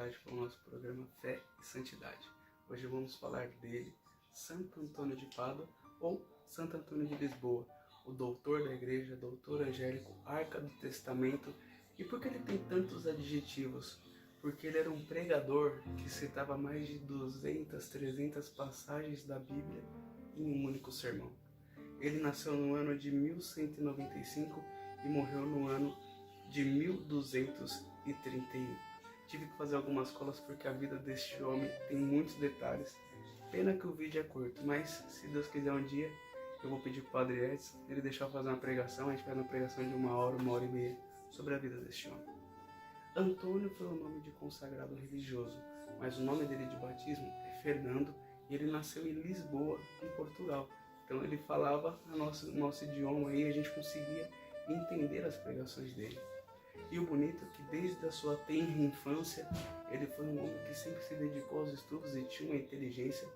tarde com o nosso programa Fé e Santidade. Hoje vamos falar dele, Santo Antônio de Pádua ou Santo Antônio de Lisboa, o doutor da igreja, doutor angélico, arca do testamento. E por que ele tem tantos adjetivos? Porque ele era um pregador que citava mais de 200, 300 passagens da Bíblia em um único sermão. Ele nasceu no ano de 1195 e morreu no ano de 1231. Tive que fazer algumas colas porque a vida deste homem tem muitos detalhes. Pena que o vídeo é curto, mas se Deus quiser um dia, eu vou pedir para o Padre Edson, ele deixar eu fazer uma pregação, a gente faz uma pregação de 1 hora e meia sobre a vida deste homem. Antônio foi o nome de consagrado religioso, mas o nome dele de batismo é Fernando e ele nasceu em Lisboa, em Portugal. Então ele falava nosso idioma e a gente conseguia entender as pregações dele. E o bonito é que desde a sua tenra infância, ele foi um homem que sempre se dedicou aos estudos e tinha uma inteligência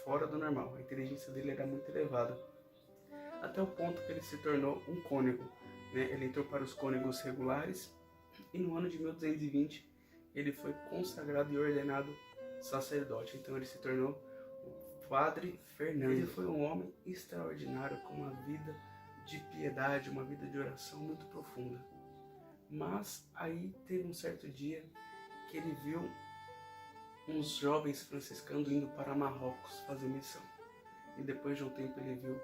fora do normal. A inteligência dele era muito elevada, até o ponto que ele se tornou um cônego, né? Ele entrou para os cônegos regulares e no ano de 1220 ele foi consagrado e ordenado sacerdote. Então ele se tornou o Padre Fernando. Ele foi um homem extraordinário, com uma vida de piedade, uma vida de oração muito profunda. Mas aí teve um certo dia que ele viu uns jovens franciscanos indo para Marrocos fazer missão. E depois de um tempo ele viu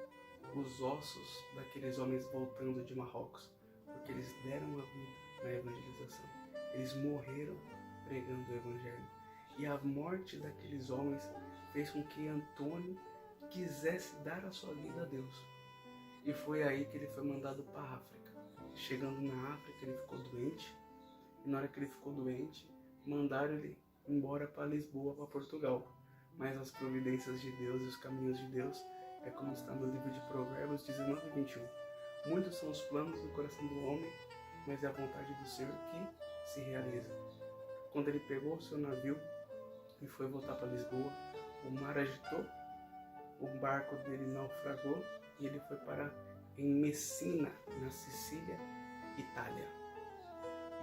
os ossos daqueles homens voltando de Marrocos, porque eles deram a vida na evangelização. Eles morreram pregando o evangelho. E a morte daqueles homens fez com que Antônio quisesse dar a sua vida a Deus. E foi aí que ele foi mandado para a África. Chegando na África, ele ficou doente. E na hora que ele ficou doente, mandaram ele embora para Lisboa, para Portugal. Mas as providências de Deus e os caminhos de Deus é como está no livro de Provérbios 19:21. Muitos são os planos do coração do homem, mas é a vontade do Senhor que se realiza. Quando ele pegou o seu navio e foi voltar para Lisboa, o mar agitou, o barco dele naufragou e ele foi parar em Messina, na Sicília, Itália.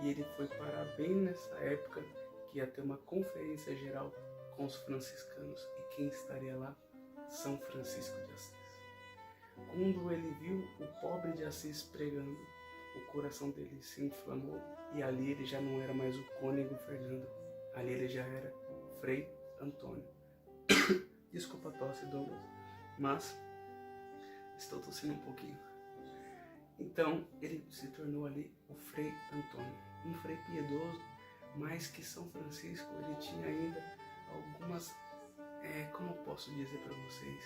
E ele foi parar bem nessa época que ia ter uma conferência geral com os franciscanos. E quem estaria lá? São Francisco de Assis. Quando ele viu o pobre de Assis pregando, o coração dele se inflamou e ali ele já não era mais o cônego Fernando, ali ele já era Frei Antônio. Desculpa a tosse, Douglas, mas estou tossindo um pouquinho. Então ele se tornou ali o Frei Antônio, um frei piedoso, mas que São Francisco ele tinha ainda algumas, como eu posso dizer para vocês,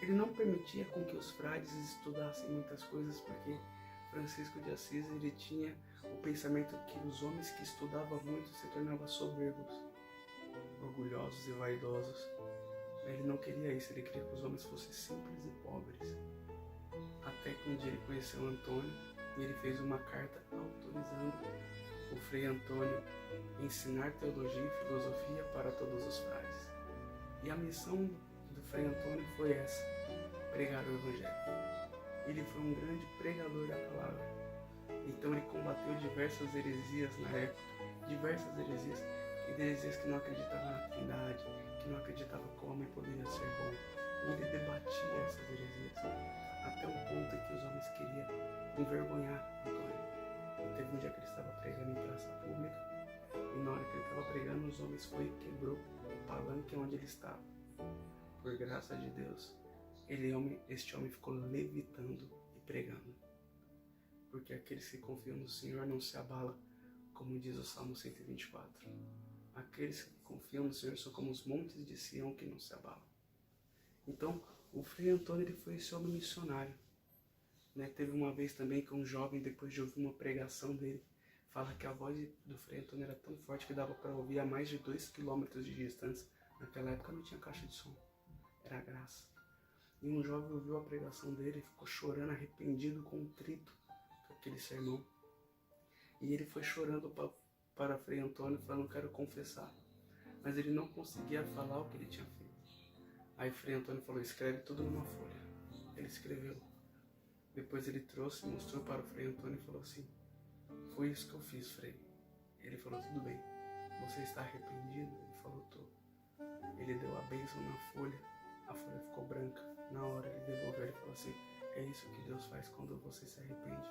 ele não permitia com que os frades estudassem muitas coisas, porque Francisco de Assis ele tinha o pensamento que os homens que estudavam muito se tornavam soberbos, orgulhosos e vaidosos. Ele não queria isso, ele queria que os homens fossem simples e pobres. Até que um dia ele conheceu Antônio e ele fez uma carta autorizando o Frei Antônio a ensinar teologia e filosofia para todos os frades. E a missão do Frei Antônio foi essa: pregar o Evangelho. Ele foi um grande pregador da palavra. Então ele combateu diversas heresias na época, diversas heresias que não acreditavam na Trindade, que não acreditavam que o homem poderia ser bom. E ele debatia essas heresias, até um ponto em que os homens queriam envergonhar Antônio. E teve um dia que ele estava pregando em praça pública, e na hora que ele estava pregando, os homens foi e quebrou o palanque onde ele estava. Por graça de Deus, este homem ficou levitando e pregando. Porque aqueles que confiam no Senhor não se abalam, como diz o Salmo 124. Aqueles que confiam no Senhor são como os montes de Sião que não se abalam. Então, o Frei Antônio ele foi esse homem missionário. Né? Teve uma vez também que um jovem, depois de ouvir uma pregação dele, fala que a voz do Frei Antônio era tão forte que dava para ouvir a mais de 2 quilômetros de distância. Naquela época não tinha caixa de som, era graça. E um jovem ouviu a pregação dele e ficou chorando, arrependido, contrito com aquele sermão. E ele foi chorando para Frei Antônio, falando: quero confessar. Mas ele não conseguia falar o que ele tinha feito. Aí Frei Antônio falou: escreve tudo numa folha. Ele escreveu. Depois ele trouxe, mostrou para o Frei Antônio e falou assim: Foi isso que eu fiz, Frei. Ele falou, tudo bem. Você está arrependido? Ele falou, tô. Ele deu a bênção na folha. A folha ficou branca. Na hora ele devolveu, ele falou assim, é isso que Deus faz quando você se arrepende.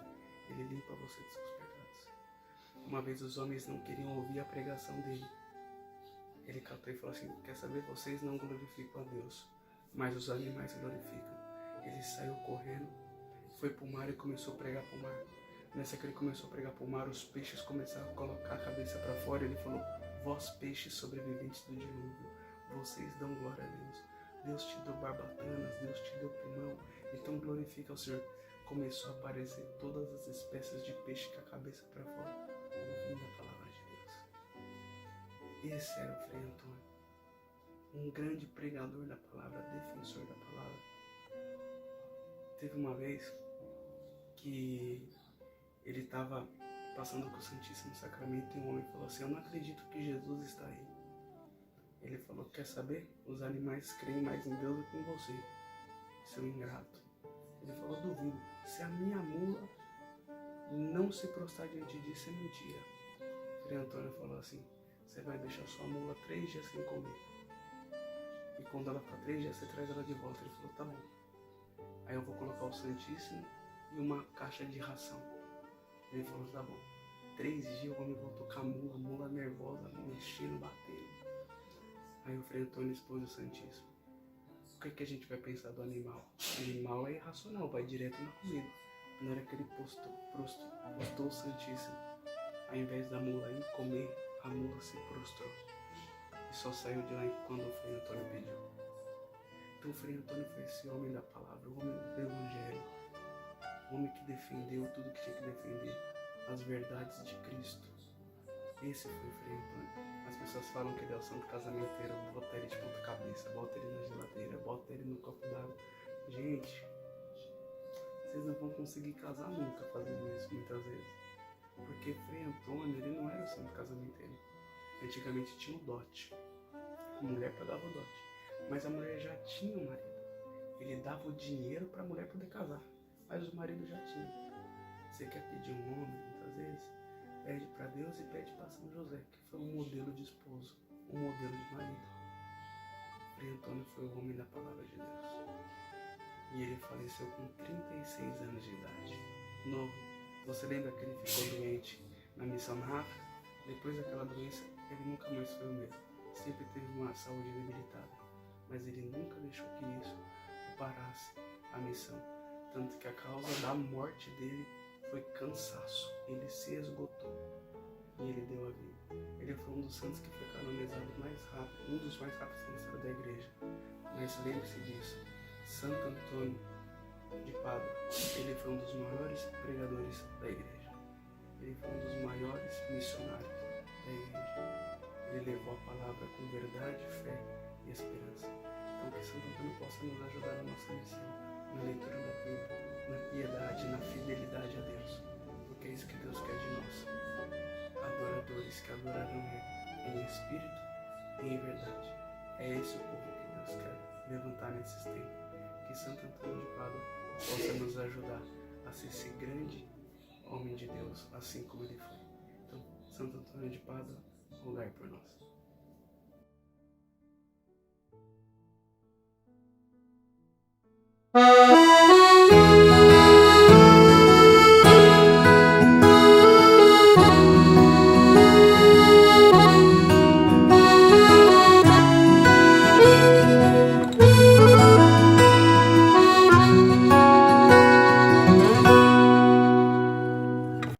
Ele limpa você dos seus pecados. Uma vez os homens não queriam ouvir a pregação dele. Ele catou e falou assim, quer saber, vocês não glorificam a Deus, mas os animais glorificam. Ele saiu correndo, foi pro mar e começou a pregar pro mar. Nessa que ele começou a pregar pro mar, os peixes começaram a colocar a cabeça para fora. Ele falou, vós peixes sobreviventes do dilúvio, vocês dão glória a Deus. Deus te deu barbatanas, Deus te deu pulmão, então glorifica o Senhor. Começou a aparecer todas as espécies de peixe com a cabeça para fora, ouvindo a palavra de Deus. Esse era o Frei Antônio, um grande pregador da palavra, defensor da palavra. Teve uma vez que ele estava passando com o Santíssimo Sacramento e um homem falou assim, eu não acredito que Jesus está aí. Ele falou, quer saber? Os animais creem mais em Deus do que em você, seu ingrato. Ele falou, duvido, se a minha mula não se prostrar diante disso é mentira. Frei Antônio falou assim, você vai deixar sua mula 3 dias sem comer. E quando ela ficar 3 dias, você traz ela de volta. Ele falou, tá bom. Aí eu vou colocar o Santíssimo e uma caixa de ração. Ele falou, tá bom. 3 dias o homem voltou com a mula nervosa, mexendo, batendo. Aí o Frei Antônio expôs o Santíssimo. O que a gente vai pensar do animal? O animal é irracional, vai direto na comida. Na hora que ele postou o Santíssimo, ao invés da mula ir comer, a mula se prostrou. E só saiu de lá quando o Frei Antônio pediu. Então o Frei Antônio foi esse homem da palavra, o homem do Evangelho. O homem que defendeu tudo que tinha que defender, as verdades de Cristo. Esse foi o Frei Antônio. As pessoas falam que ele é o santo casamenteiro, bota ele de ponta cabeça, bota ele na geladeira, bota ele no copo d'água. Gente, vocês não vão conseguir casar nunca fazendo isso muitas vezes. Porque Frei Antônio, ele não era o santo casamenteiro. Antigamente tinha o dote. A mulher pagava o dote. Mas a mulher já tinha um marido. Ele dava o dinheiro para a mulher poder casar. Mas o marido já tinha. Você quer pedir um homem, muitas vezes, pede para Deus e pede para São José, que foi um modelo de esposo, um modelo de marido. Frei Antônio foi o homem da palavra de Deus. E ele faleceu com 36 anos de idade. Novo. Você lembra que ele ficou doente na missão na África? Depois daquela doença, ele nunca mais foi o mesmo. Sempre teve uma saúde debilitada. Mas ele nunca deixou que isso o parasse a missão. Tanto que a causa da morte dele foi cansaço. Ele se esgotou. E ele deu a vida. Ele foi um dos santos que foi canonizado mais rápido, um dos mais rápidos na história da igreja. Mas lembre-se disso. Santo Antônio de Pádua, ele foi um dos maiores pregadores da igreja. Ele foi um dos maiores missionários da igreja. Ele levou a palavra com verdade, fé e esperança. Então que Santo Antônio possa nos ajudar na nossa missão, na leitura da Bíblia, na piedade, na fidelidade a Deus. Porque é isso que Deus quer de nós. Adoradores que adorarão Ele em espírito e em verdade. É esse o povo que Deus quer levantar nesses tempos. Que Santo Antônio de Pádua possa nos ajudar a ser esse grande homem de Deus, assim como ele foi. Então, Santo Antônio de Pádua, rogai por nós.